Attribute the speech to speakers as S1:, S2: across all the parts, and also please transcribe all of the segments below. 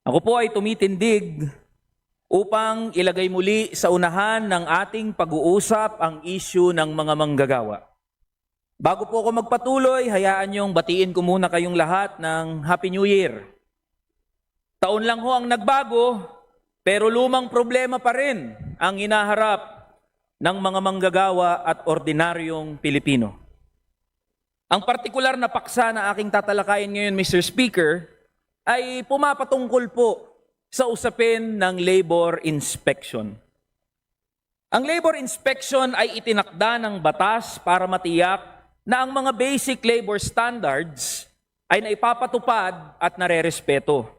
S1: Ako po ay tumitindig upang ilagay muli sa unahan ng ating pag-uusap ang issue ng mga manggagawa. Bago po ako magpatuloy, hayaan niyong batiin ko muna kayong lahat ng Happy New Year. Taon lang ho ang nagbago, pero lumang problema pa rin ang hinaharap ng mga manggagawa at ordinaryong Pilipino. Ang partikular na paksa na aking tatalakayin ngayon, Mr. Speaker, ay pumapatungkol po sa usapin ng labor inspection. Ang labor inspection ay itinakda ng batas para matiyak na ang mga basic labor standards ay naipapatupad at narerespeto.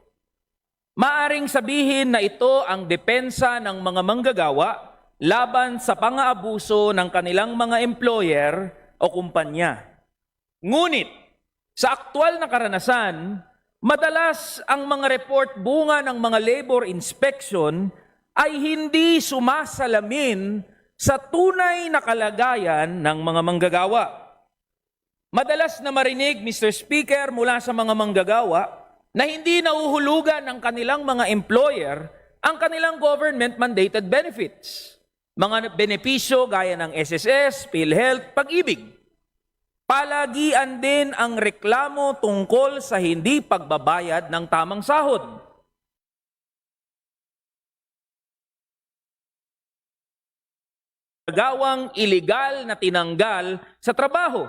S1: Maaring sabihin na ito ang depensa ng mga manggagawa laban sa pang-aabuso ng kanilang mga employer o kumpanya. Ngunit, sa aktwal na karanasan, madalas ang mga report bunga ng mga labor inspection ay hindi sumasalamin sa tunay na kalagayan ng mga manggagawa. Madalas na marinig, Mr. Speaker, mula sa mga manggagawa na hindi nauhulugan ng kanilang mga employer ang kanilang government-mandated benefits. Mga benepisyo gaya ng SSS, PhilHealth, Pag-ibig. Palagian din ang reklamo tungkol sa hindi pagbabayad ng tamang sahod. Gawang iligal na tinanggal sa trabaho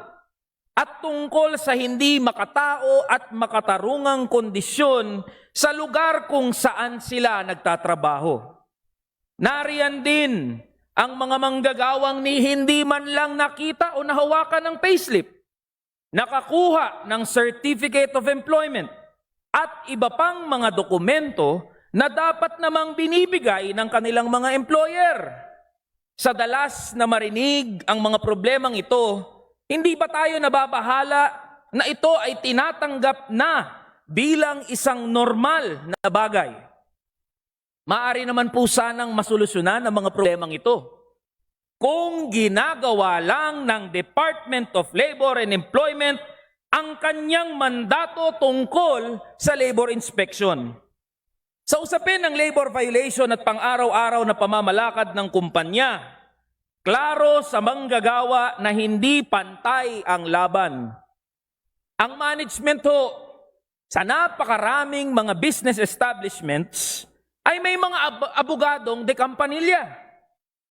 S1: at tungkol sa hindi makatao at makatarungang kondisyon sa lugar kung saan sila nagtatrabaho. Nariyan din ang mga manggagawang ni hindi man lang nakita o nahawakan ng payslip, nakakuha ng Certificate of Employment at iba pang mga dokumento na dapat namang binibigay ng kanilang mga employer. Sa dalas na marinig ang mga problemang ito, hindi ba tayo nababahala na ito ay tinatanggap na bilang isang normal na bagay? Maaari naman po sanang masolusyonan ang mga problemang ito kung ginagawa lang ng Department of Labor and Employment ang kanyang mandato tungkol sa labor inspection. Sa usapin ng labor violation at pang-araw-araw na pamamalakad ng kumpanya, klaro sa manggagawa na hindi pantay ang laban. Ang management ho, sa napakaraming mga business establishments, ay may mga abogadong de campanilla.